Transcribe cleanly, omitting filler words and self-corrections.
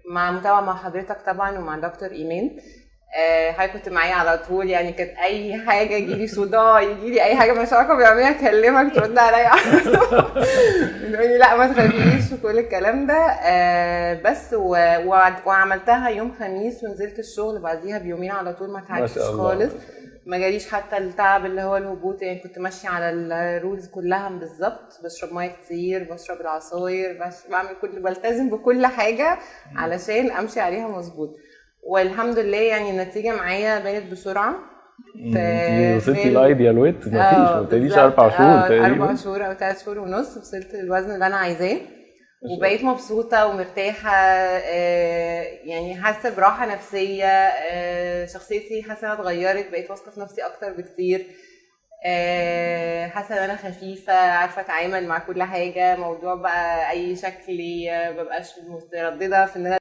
مع متابعة مع حضرتك طبعا ومع دكتور ايمان. حضرتك كنت معايا على طول، يعني كانت اي حاجه يجيلي صداع، يجيلي اي حاجه مش عارفه بعملها اكلمك ترد عليا تقولي لا ما تخافيش وكل الكلام ده. بس وعملتها يوم خميس ونزلت الشغل بعديها بيومين على طول، ما ما تعبتش شاء الله. خالص. ما جاليش حتى التعب اللي هو الهبوط، يعني كنت ماشيه على الرولز كلها بالظبط، بشرب ميه كتير، بشرب العصاير، بعمل بلتزم بكل حاجه علشان امشي عليها مظبوط. والحمد لله يعني النتيجة معايا بانت بسرعة. انتي في وصلتي خلال لايديال ويت، مفيش ما تقوليش بالظبط 4 شهور 4 تقريبا. شهور أو 3 شهور ونص وصلت للوزن اللي أنا عايزاه. ما شاء وبقيت الله. مبسوطة ومرتاحة، يعني حاسة براحة نفسية، شخصيتي حاسة انها اتغيرت، بقيت واثقة في نفسي أكتر بكتير. حاسة ان انا خفيفة، عارفة اتعامل مع كل حاجة، موضوع بقى اي شكل مبقاش مترددة في ان انا